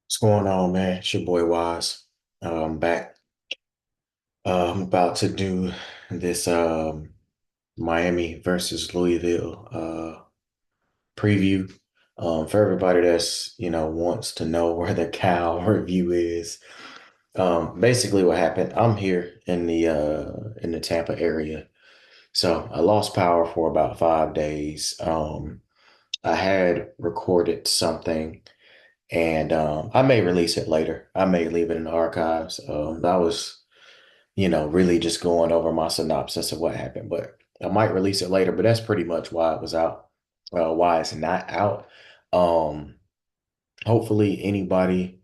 What's going on, man? It's your boy Wise. I'm back. I'm about to do this Miami versus Louisville preview. For everybody that's wants to know where the Cal review is. Basically what happened, I'm here in the Tampa area. So I lost power for about 5 days. I had recorded something. And I may release it later. I may leave it in the archives. I was, really just going over my synopsis of what happened, but I might release it later. But that's pretty much why it was out, why it's not out. Um, Hopefully, anybody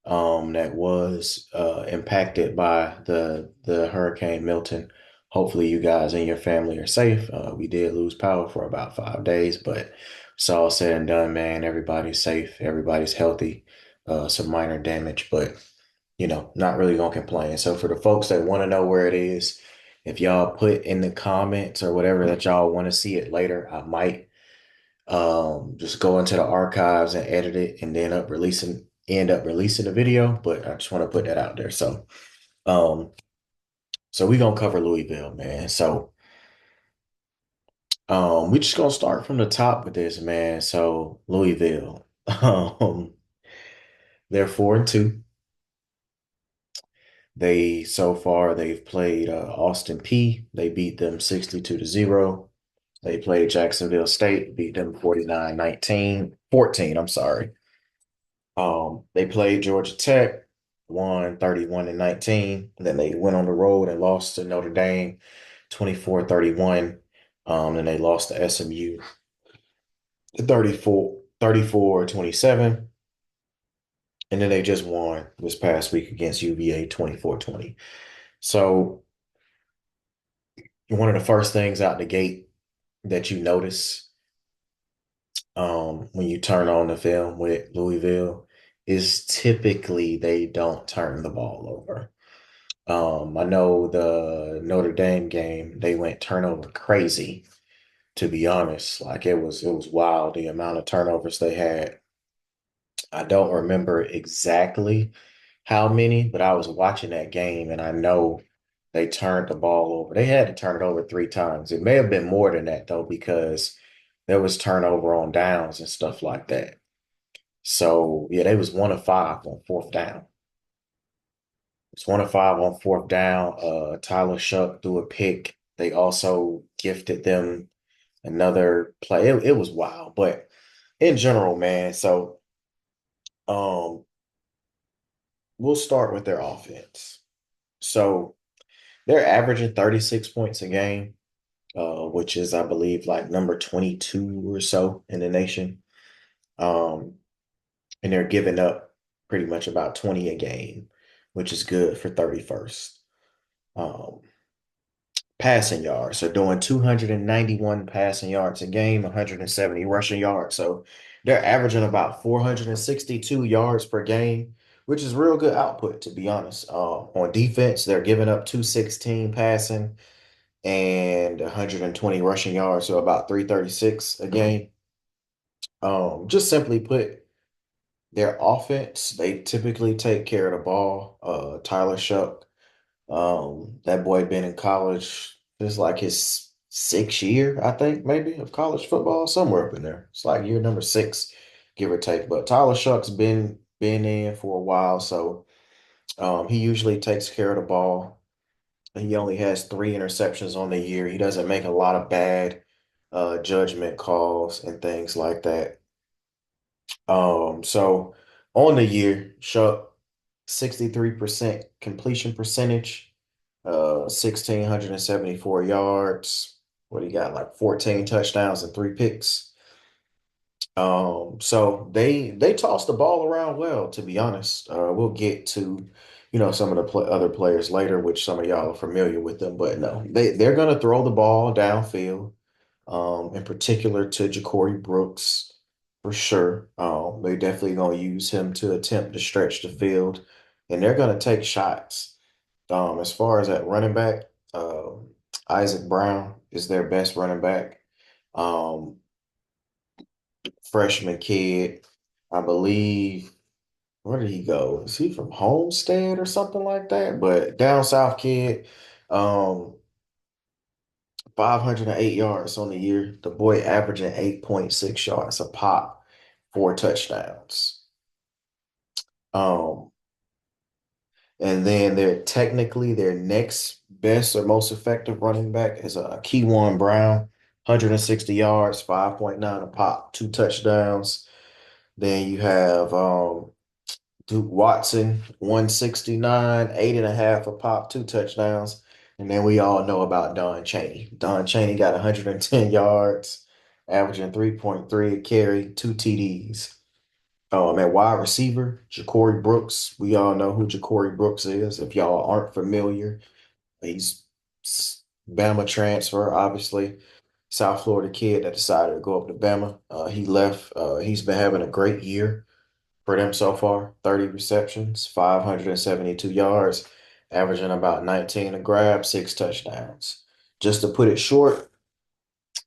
that was impacted by the Hurricane Milton, hopefully you guys and your family are safe. We did lose power for about 5 days, but it's all said and done, man. Everybody's safe, everybody's healthy. Some minor damage, but not really gonna complain. So for the folks that want to know where it is, if y'all put in the comments or whatever that y'all want to see it later, I might just go into the archives and edit it and then end up releasing the video. But I just want to put that out there. Um, so we gonna cover Louisville, man. We just gonna start from the top with this, man. So Louisville, they're 4-2. So far they've played Austin P. They beat them 62-0. They played Jacksonville State, beat them 49-19, 14. I'm sorry. They played Georgia Tech, won 31-19. Then they went on the road and lost to Notre Dame 24-31. Then they lost to SMU 34-27. And then they just won this past week against UVA 24-20. So one of the first things out the gate that you notice when you turn on the film with Louisville is typically they don't turn the ball over. I know the Notre Dame game, they went turnover crazy, to be honest. Like it was wild the amount of turnovers they had. I don't remember exactly how many, but I was watching that game and I know they turned the ball over. They had to turn it over 3 times. It may have been more than that though, because there was turnover on downs and stuff like that. So yeah, they was 1 of 5 on fourth down. It's 1 of 5 on fourth down. Tyler Shuck threw a pick. They also gifted them another play. It was wild, but in general, man. So um, we'll start with their offense. So they're averaging 36 points a game, which is, I believe, like number 22 or so in the nation. Um, and they're giving up pretty much about 20 a game, which is good for 31st. Um, Passing yards. So doing 291 passing yards a game, 170 rushing yards. So they're averaging about 462 yards per game, which is real good output, to be honest. On defense, they're giving up 216 passing and 120 rushing yards, so about 336 a game. Just simply put, their offense, they typically take care of the ball. Tyler Shuck, that boy been in college. This is like his 6th year, I think, maybe, of college football, somewhere up in there. It's like year number 6, give or take. But Tyler Shuck's been in for a while, so he usually takes care of the ball. He only has 3 interceptions on the year. He doesn't make a lot of bad judgment calls and things like that. So on the year, Shuck, 63% completion percentage, 1,674 yards. What he got, like 14 touchdowns and 3 picks. So they toss the ball around well, to be honest. We'll get to, some of the other players later, which some of y'all are familiar with them, but no, they're gonna throw the ball downfield, in particular to Ja'Cory Brooks for sure. They definitely gonna use him to attempt to stretch the field, and they're gonna take shots. As far as that running back, Isaac Brown is their best running back. Um, Freshman kid, I believe. Where did he go? Is he from Homestead or something like that? But down south kid, um, 508 yards on the year. The boy averaging 8.6 yards a pop, 4 touchdowns. Um, and then they're technically their next best or most effective running back is Keywan Brown, 160 yards, 5.9 a pop, 2 touchdowns. Then you have Duke Watson, 169, 8.5 a pop, 2 touchdowns. And then we all know about Don Chaney. Don Chaney got 110 yards, averaging 3.3 a carry, 2 TDs. At wide receiver, Ja'Cory Brooks. We all know who Ja'Cory Brooks is. If y'all aren't familiar, he's Bama transfer, obviously. South Florida kid that decided to go up to Bama. He left. He's been having a great year for them so far. 30 receptions, 572 yards, averaging about 19 a grab, 6 touchdowns. Just to put it short,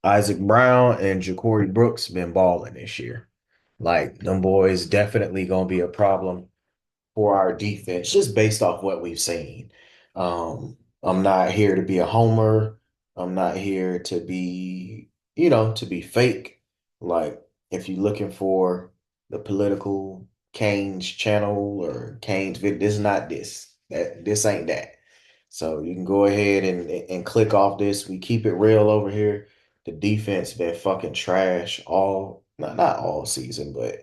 Isaac Brown and Ja'Cory Brooks been balling this year. Like them boys definitely gonna be a problem for our defense, just based off what we've seen. I'm not here to be a homer. I'm not here to be, to be fake. Like, if you're looking for the political Kane's channel or Kane's video, this is not this. This ain't that. So you can go ahead and click off this. We keep it real over here. The defense been fucking trash all, not all season, but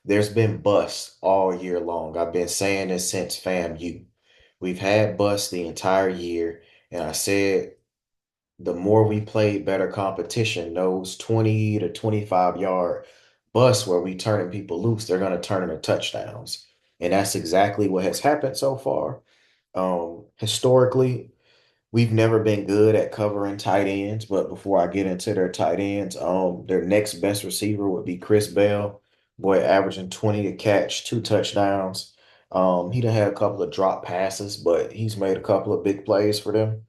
there's been busts all year long. I've been saying this since FAMU. We've had busts the entire year, and I said the more we played better competition, those 20 to 25-yard busts where we turning people loose, they're going to turn into touchdowns. And that's exactly what has happened so far. Historically, we've never been good at covering tight ends, but before I get into their tight ends, their next best receiver would be Chris Bell. Boy, averaging 20 a catch, 2 touchdowns. He done had a couple of drop passes, but he's made a couple of big plays for them.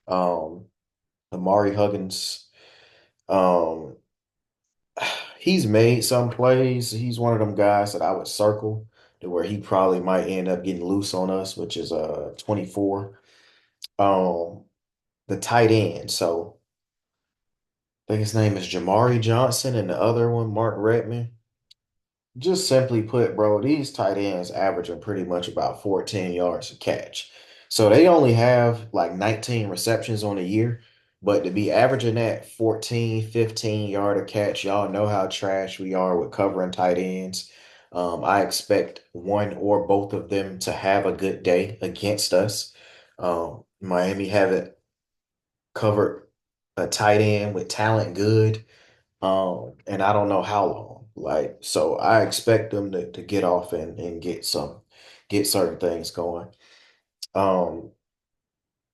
Um, Amari Huggins, um, he's made some plays. He's one of them guys that I would circle to where he probably might end up getting loose on us, which is 24. Um, the tight end. So I think his name is Jamari Johnson, and the other one, Mark Redman. Just simply put, bro, these tight ends averaging pretty much about 14 yards a catch. So they only have like 19 receptions on a year, but to be averaging that 14, 15 yard a catch, y'all know how trash we are with covering tight ends. I expect one or both of them to have a good day against us. Miami haven't covered a tight end with talent good. And I don't know how long. Like, so I expect them to get off and get certain things going. Um,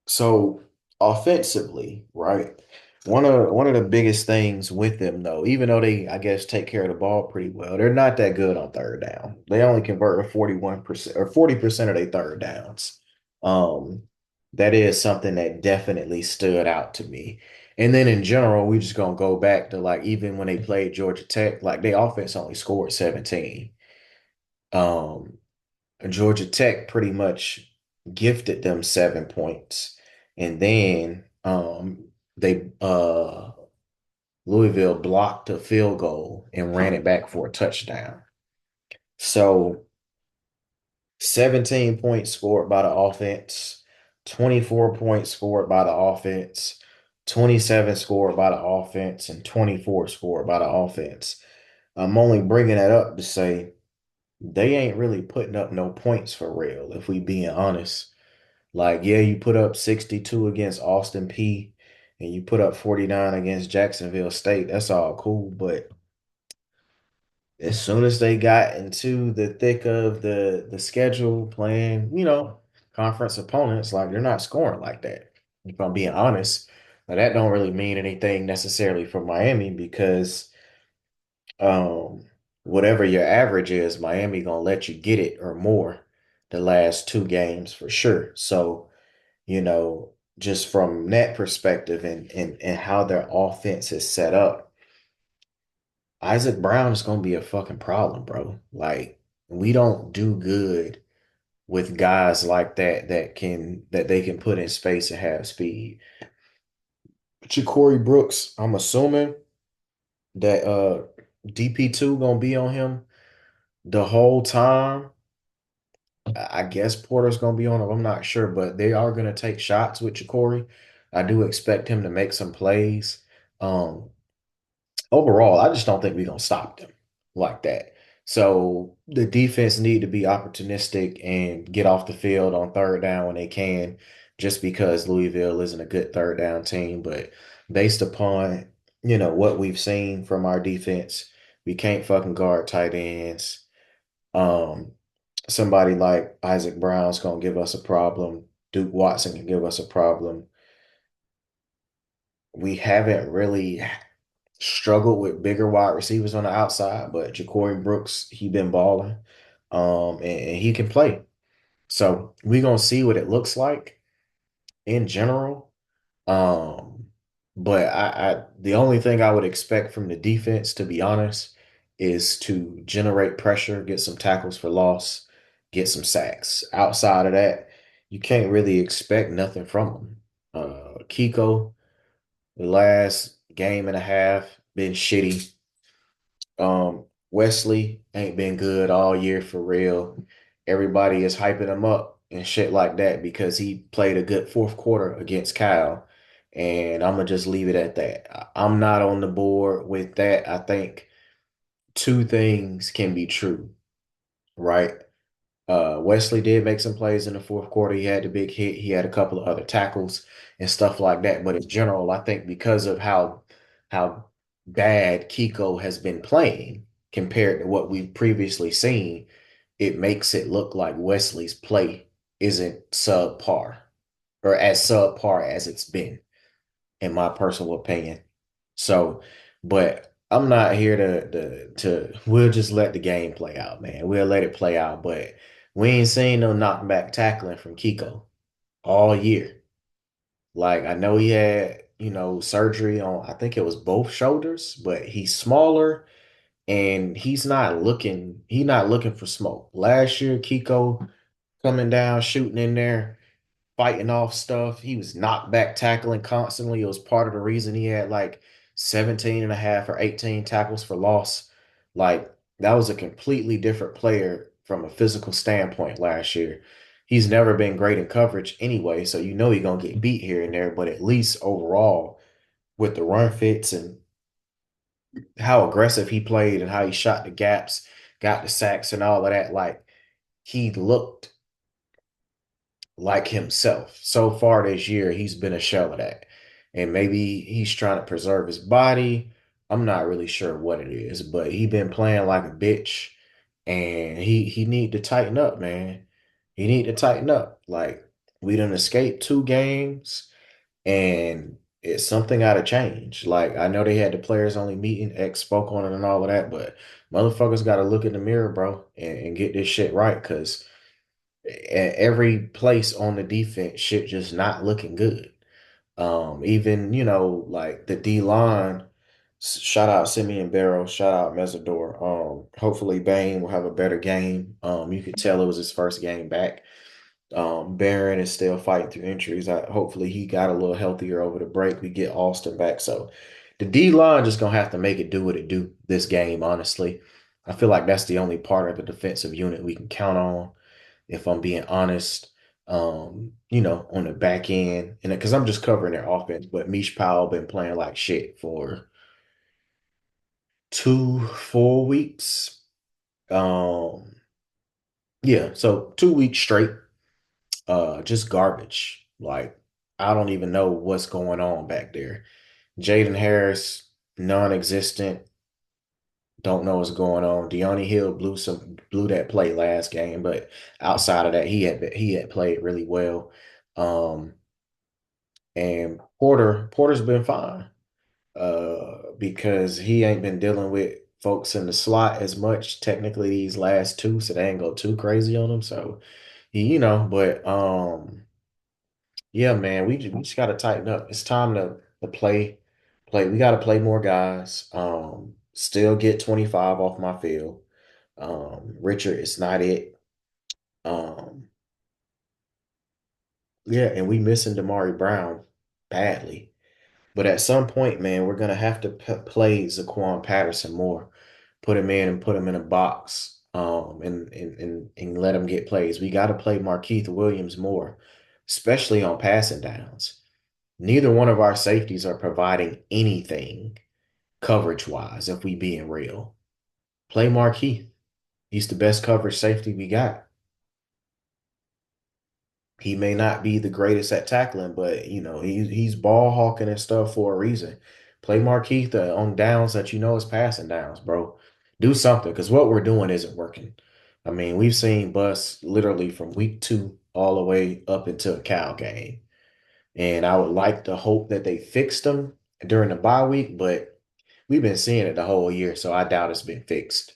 so offensively, right? One of the biggest things with them though, even though they, I guess, take care of the ball pretty well, they're not that good on third down. They only convert a 41% or 40% of their third downs. Um, that is something that definitely stood out to me. And then in general, we just gonna go back to like even when they played Georgia Tech, like their offense only scored 17. Um, Georgia Tech pretty much gifted them 7 points. And then they Louisville blocked a field goal and ran it back for a touchdown. So 17 points scored by the offense, 24 points scored by the offense, 27 scored by the offense, and 24 scored by the offense. I'm only bringing that up to say they ain't really putting up no points for real, if we being honest. Like, yeah, you put up 62 against Austin P and you put up 49 against Jacksonville State. That's all cool. But as soon as they got into the thick of the schedule playing, conference opponents, like they're not scoring like that. If I'm being honest. Now that don't really mean anything necessarily for Miami because um whatever your average is, Miami gonna let you get it or more the last 2 games for sure. So just from that perspective and how their offense is set up, Isaac Brown is going to be a fucking problem, bro. Like, We don't do good with guys like that that they can put in space and have speed. Ja'Cory Brooks, I'm assuming that DP2 gonna be on him the whole time. I guess Porter's gonna be on him. I'm not sure, but they are gonna take shots with Ja'Cory. I do expect him to make some plays. Um, Overall, I just don't think we're gonna stop them like that. So the defense need to be opportunistic and get off the field on third down when they can, just because Louisville isn't a good third down team. But based upon, what we've seen from our defense, we can't fucking guard tight ends. Um, Somebody like Isaac Brown's gonna give us a problem. Duke Watson can give us a problem. We haven't really struggled with bigger wide receivers on the outside, but Ja'Cory Brooks, he been balling. And he can play. So we gonna see what it looks like in general. Um, but the only thing I would expect from the defense, to be honest, is to generate pressure, get some tackles for loss, get some sacks. Outside of that, you can't really expect nothing from them. Kiko, the last game and a half, been shitty. Wesley ain't been good all year for real. Everybody is hyping him up and shit like that because he played a good fourth quarter against Cal. And I'm gonna just leave it at that. I'm not on the board with that. I think two things can be true, right? Wesley did make some plays in the fourth quarter. He had the big hit. He had a couple of other tackles and stuff like that. But in general, I think because of how bad Kiko has been playing compared to what we've previously seen, it makes it look like Wesley's play isn't subpar or as subpar as it's been, in my personal opinion. So, but I'm not here to we'll just let the game play out, man. We'll let it play out. But we ain't seen no knockback tackling from Kiko all year. Like I know he had, surgery on I think it was both shoulders, but he's smaller and he's not looking for smoke. Last year, Kiko coming down, shooting in there, fighting off stuff. He was knocked back tackling constantly. It was part of the reason he had like 17 and a half or 18 tackles for loss. Like that was a completely different player from a physical standpoint last year. He's never been great in coverage anyway, so he's gonna get beat here and there, but at least overall with the run fits and how aggressive he played and how he shot the gaps, got the sacks and all of that, like he looked like himself. So far this year, he's been a shell of that. And maybe he's trying to preserve his body. I'm not really sure what it is, but he been playing like a bitch and he need to tighten up, man. He need to tighten up. Like we done escaped 2 games and it's something gotta change. Like I know they had the players only meeting, X spoke on it and all of that, but motherfuckers gotta look in the mirror, bro, and get this shit right because every place on the defense shit just not looking good. Even, like the D line, shout out Simeon Barrow, shout out Mesidor. Hopefully Bain will have a better game. You could tell it was his first game back. Barron is still fighting through injuries. Hopefully he got a little healthier over the break. We get Austin back. So the D line just gonna have to make it do what it do this game, honestly. I feel like that's the only part of the defensive unit we can count on if I'm being honest. On the back end, and because I'm just covering their offense, but Mish Powell been playing like shit for 2 full weeks. Um, yeah, so 2 weeks straight, just garbage. Like I don't even know what's going on back there. Jaden Harris, non-existent. Don't know what's going on. Deone Hill blew that play last game, but outside of that, he had played really well. Um, and Porter's been fine. Because he ain't been dealing with folks in the slot as much technically these last two, so they ain't go too crazy on him. So but yeah, man, we just gotta tighten up. It's time to play. We gotta play more guys. Still get 25 off my field. Richard is not it. Um, yeah, and we missing Damari Brown badly. But at some point, man, we're gonna have to play Zaquan Patterson more, put him in and put him in a box, and let him get plays. We got to play Markeith Williams more, especially on passing downs. Neither one of our safeties are providing anything coverage wise. If we being real, play Markeith. He's the best coverage safety we got. He may not be the greatest at tackling, but he's ball hawking and stuff for a reason. Play Markeith on downs that you know is passing downs, bro. Do something because what we're doing isn't working. I mean, we've seen Bus literally from week 2 all the way up into a Cal game, and I would like to hope that they fixed them during the bye week, but we've been seeing it the whole year, so I doubt it's been fixed.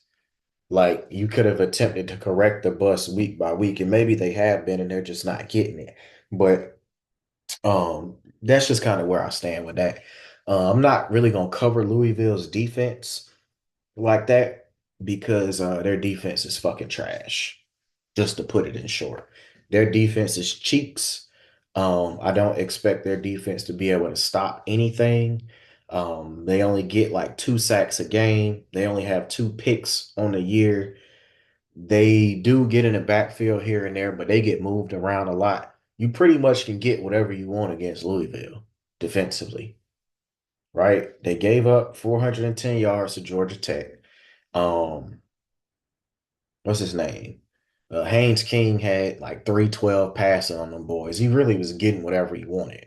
Like you could have attempted to correct the bus week by week, and maybe they have been, and they're just not getting it. But that's just kind of where I stand with that. I'm not really gonna cover Louisville's defense like that because their defense is fucking trash. Just to put it in short, their defense is cheeks. I don't expect their defense to be able to stop anything. They only get like 2 sacks a game. They only have 2 picks on the year. They do get in the backfield here and there, but they get moved around a lot. You pretty much can get whatever you want against Louisville defensively, right? They gave up 410 yards to Georgia Tech. Um, what's his name? Haynes King had like 312 passing on them boys. He really was getting whatever he wanted.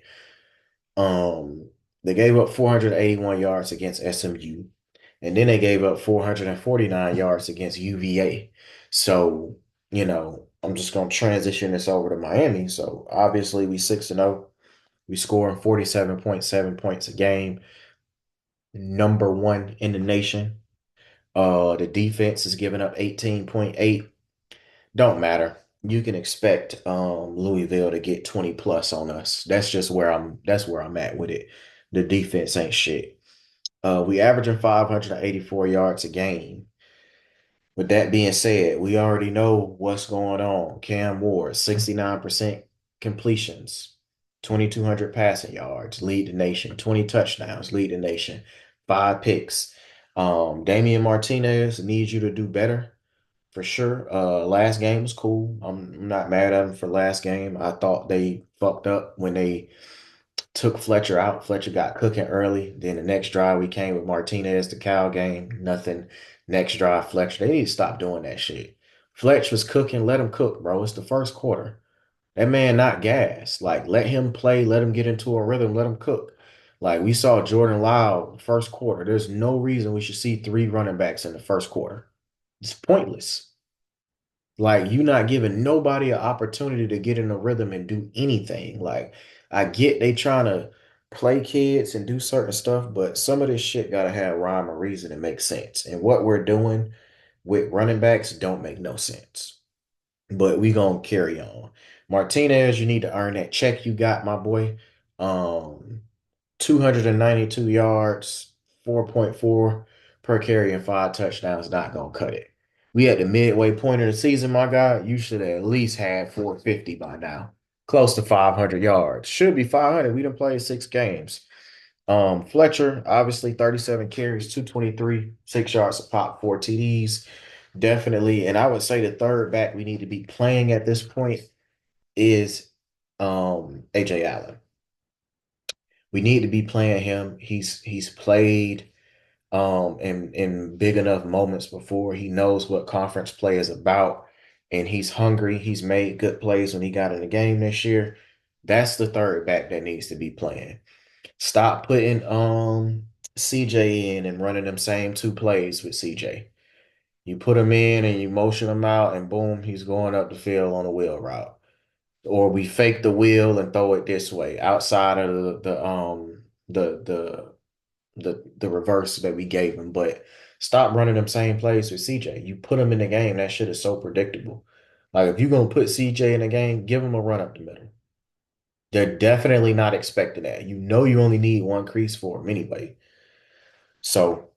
Um, they gave up 481 yards against SMU, and then they gave up 449 yards against UVA. So, I'm just gonna transition this over to Miami. So obviously we 6-0. We scoring 47.7 points a game, number one in the nation. The defense is giving up 18.8. Don't matter. You can expect Louisville to get 20 plus on us. That's where I'm at with it. The defense ain't shit. We averaging 584 yards a game. With that being said, we already know what's going on. Cam Ward, 69% completions, 2,200 passing yards, lead the nation, 20 touchdowns, lead the nation, 5 picks. Damian Martinez needs you to do better for sure. Last game was cool. I'm not mad at him for last game. I thought they fucked up when they took Fletcher out. Fletcher got cooking early. Then the next drive we came with Martinez, the Cal game, nothing. Next drive, Fletcher. They need to stop doing that shit. Fletch was cooking, let him cook, bro. It's the first quarter. That man not gas. Like, let him play, let him get into a rhythm, let him cook. Like we saw Jordan Lyle first quarter. There's no reason we should see 3 running backs in the first quarter. It's pointless. Like you not giving nobody an opportunity to get in a rhythm and do anything. Like I get they trying to play kids and do certain stuff, but some of this shit gotta have rhyme or reason and make sense. And what we're doing with running backs don't make no sense. But we gonna carry on. Martinez, you need to earn that check you got, my boy. Um, 292 yards, 4.4 per carry, and 5 touchdowns, not gonna cut it. We at the midway point of the season, my guy. You should have at least had 450 by now. Close to 500 yards. Should be 500. We done played 6 games. Fletcher, obviously 37 carries, 223, 6 yards a pop, 4 TDs. Definitely. And I would say the third back we need to be playing at this point is AJ Allen. We need to be playing him. He's played in big enough moments before. He knows what conference play is about, and he's hungry. He's made good plays when he got in the game this year. That's the third back that needs to be playing. Stop putting CJ in and running them same 2 plays with CJ. You put him in and you motion him out, and boom, he's going up the field on a wheel route. Or we fake the wheel and throw it this way outside of the reverse that we gave him. But stop running them same plays with CJ. You put him in the game, that shit is so predictable. Like if you're gonna put CJ in the game, give him a run up the middle. They're definitely not expecting that. You know you only need one crease for him anyway. So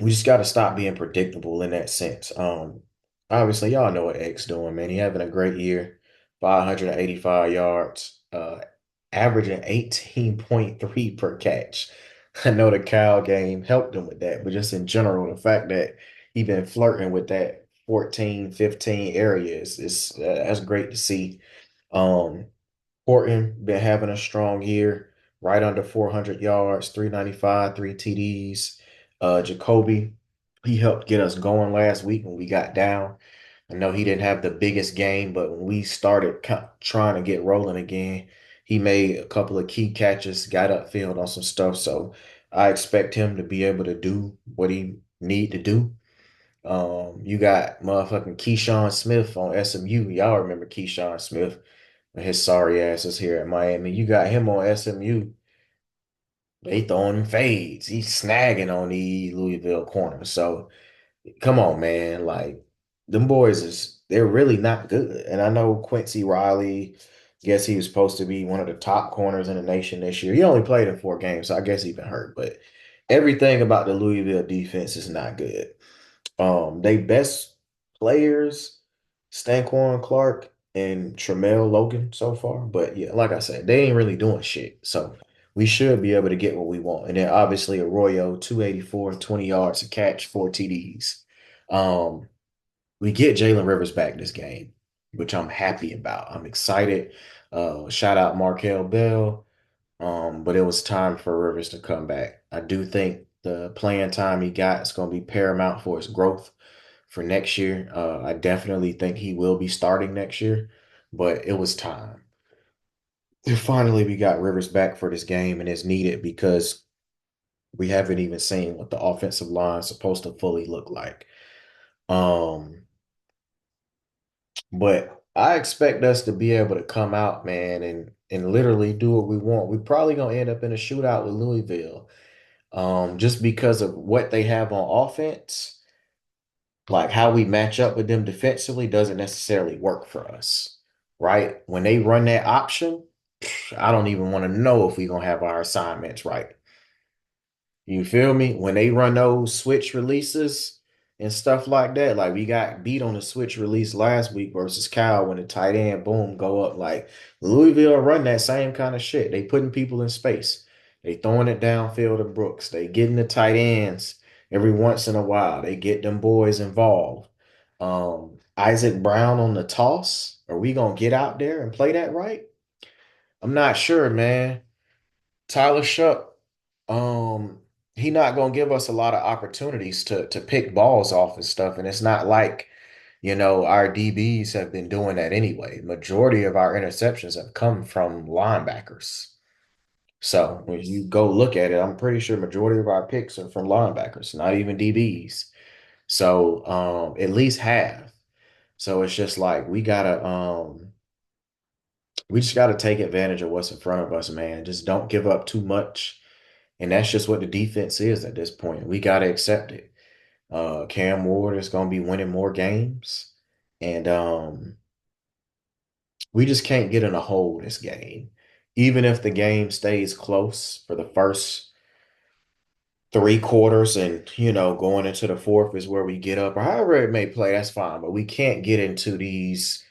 we just got to stop being predictable in that sense. Obviously, y'all know what X doing, man. He having a great year, 585 yards, averaging 18.3 per catch. I know the Cal game helped him with that, but just in general, the fact that he been flirting with that 14, 15 areas is that's great to see. Um, Horton been having a strong year, right under 400 yards, 395, three TDs. Jacoby, he helped get us going last week when we got down. I know he didn't have the biggest game, but when we started trying to get rolling again, he made a couple of key catches, got upfield on some stuff. So I expect him to be able to do what he need to do. You got motherfucking Keyshawn Smith on SMU. Y'all remember Keyshawn Smith? His sorry ass is here at Miami. You got him on SMU. They throwing him fades. He's snagging on the Louisville corner. So come on, man. Like them boys they're really not good. And I know Quincy Riley, guess he was supposed to be one of the top corners in the nation this year. He only played in 4 games, so I guess he been hurt. But everything about the Louisville defense is not good. They best players, Stanquan Clark and Tremel Logan so far. But yeah, like I said, they ain't really doing shit. So we should be able to get what we want. And then obviously Arroyo, 284, 20 yards a catch, 4 TDs. Um, we get Jalen Rivers back this game, which I'm happy about. I'm excited. Shout out Markel Bell. But it was time for Rivers to come back. I do think the playing time he got is going to be paramount for his growth for next year. I definitely think he will be starting next year, but it was time. And finally, we got Rivers back for this game, and it's needed because we haven't even seen what the offensive line is supposed to fully look like. Um, but I expect us to be able to come out, man, and literally do what we want. We're probably gonna end up in a shootout with Louisville, just because of what they have on offense. Like how we match up with them defensively doesn't necessarily work for us, right? When they run that option, I don't even want to know if we're gonna have our assignments right. You feel me? When they run those switch releases and stuff like that, like we got beat on the switch release last week versus Cal when the tight end boom go up. Like Louisville run that same kind of shit. They putting people in space. They throwing it downfield to Brooks. They getting the tight ends every once in a while. They get them boys involved. Isaac Brown on the toss. Are we gonna get out there and play that right? I'm not sure, man. Tyler Shuck, um, he not gonna give us a lot of opportunities to pick balls off and stuff. And it's not like, our DBs have been doing that anyway. Majority of our interceptions have come from linebackers. So when you go look at it, I'm pretty sure majority of our picks are from linebackers, not even DBs. So at least half. So it's just like we just gotta take advantage of what's in front of us, man. Just don't give up too much. And that's just what the defense is at this point. We got to accept it. Cam Ward is going to be winning more games. And we just can't get in a hole this game. Even if the game stays close for the first 3 quarters and, going into the fourth is where we get up or however it may play, that's fine. But we can't get into these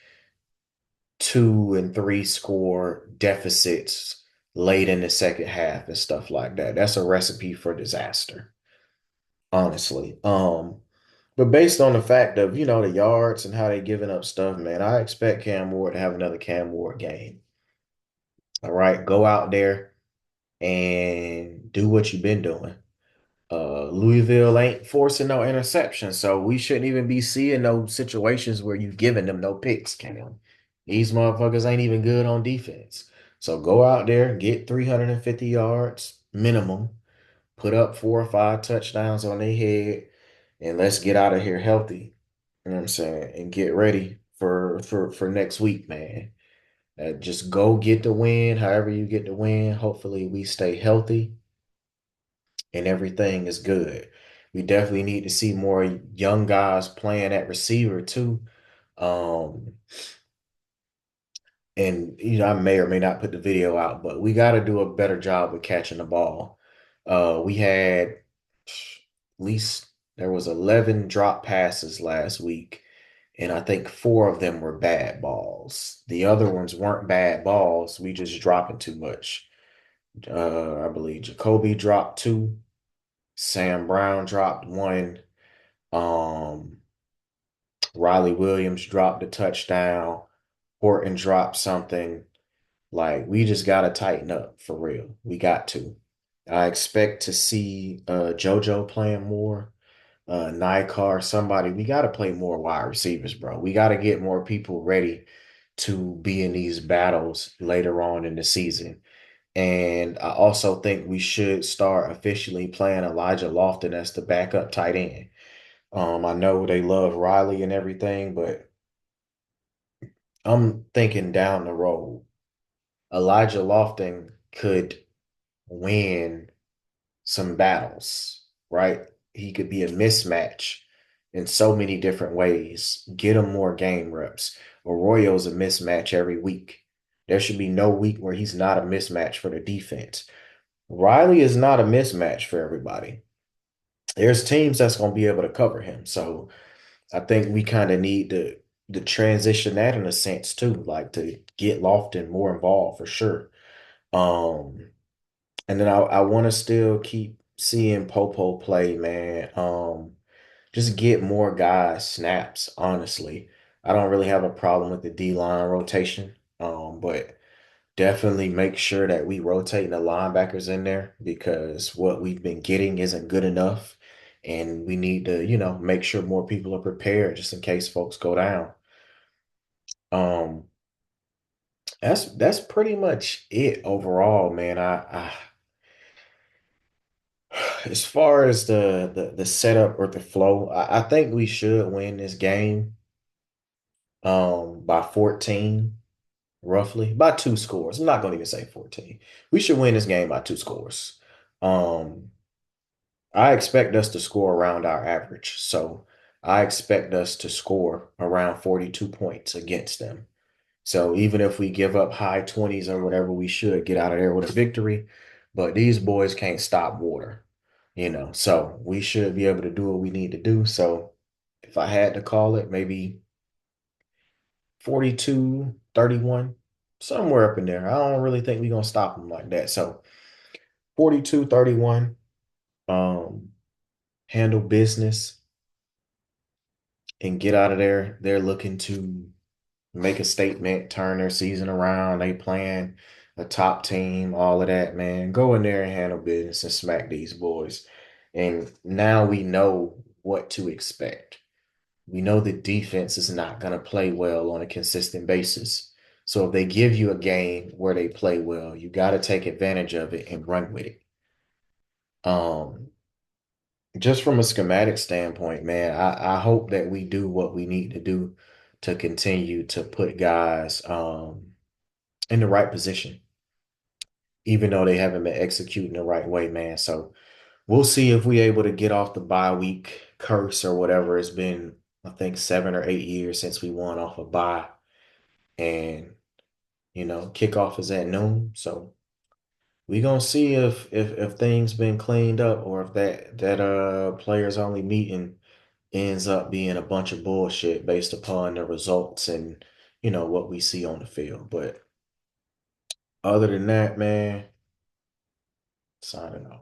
2 and 3 score deficits late in the second half and stuff like that. That's a recipe for disaster, honestly. But based on the fact of, the yards and how they giving up stuff, man, I expect Cam Ward to have another Cam Ward game. All right, go out there and do what you've been doing. Louisville ain't forcing no interception, so we shouldn't even be seeing no situations where you've given them no picks, Cam. These motherfuckers ain't even good on defense. So go out there, get 350 yards minimum, put up 4 or 5 touchdowns on their head, and let's get out of here healthy. You know what I'm saying? And get ready for next week, man. Just go get the win, however you get the win. Hopefully we stay healthy and everything is good. We definitely need to see more young guys playing at receiver too. Um, and I may or may not put the video out, but we got to do a better job with catching the ball. We had at least There was 11 drop passes last week, and I think four of them were bad balls. The other ones weren't bad balls. We just dropping too much. I believe Jacoby dropped two. Sam Brown dropped one. Um, Riley Williams dropped a touchdown. Horton dropped something. Like, we just got to tighten up for real. We got to. I expect to see JoJo playing more, Nikar, somebody. We got to play more wide receivers, bro. We got to get more people ready to be in these battles later on in the season. And I also think we should start officially playing Elijah Lofton as the backup tight end. I know they love Riley and everything, but I'm thinking down the road, Elijah Lofton could win some battles, right? He could be a mismatch in so many different ways. Get him more game reps. Arroyo's a mismatch every week. There should be no week where he's not a mismatch for the defense. Riley is not a mismatch for everybody. There's teams that's going to be able to cover him. So I think we kind of need to transition that in a sense too, like to get Lofton more involved for sure. Um, and then I want to still keep seeing Popo play, man. Just get more guys snaps, honestly. I don't really have a problem with the D line rotation. But definitely make sure that we rotate the linebackers in there because what we've been getting isn't good enough. And we need to, make sure more people are prepared just in case folks go down. Um, that's pretty much it overall, man. As far as the setup or the flow, I think we should win this game by 14, roughly, by two scores. I'm not going to even say 14. We should win this game by two scores. Um, I expect us to score around our average. So I expect us to score around 42 points against them. So even if we give up high 20s or whatever, we should get out of there with a victory. But these boys can't stop water, So we should be able to do what we need to do. So if I had to call it, maybe 42-31, somewhere up in there. I don't really think we're going to stop them like that. So 42-31, um, handle business and get out of there. They're looking to make a statement, turn their season around. They playing a top team, all of that, man. Go in there and handle business and smack these boys. And now we know what to expect. We know the defense is not going to play well on a consistent basis. So if they give you a game where they play well, you got to take advantage of it and run with it. Um, just from a schematic standpoint, man, I hope that we do what we need to do to continue to put guys in the right position, even though they haven't been executing the right way, man. So we'll see if we're able to get off the bye week curse or whatever. It's been, I think, 7 or 8 years since we won off a bye. And, kickoff is at noon. So we gonna see if things been cleaned up or if that players only meeting ends up being a bunch of bullshit based upon the results and what we see on the field. But other than that, man, signing off.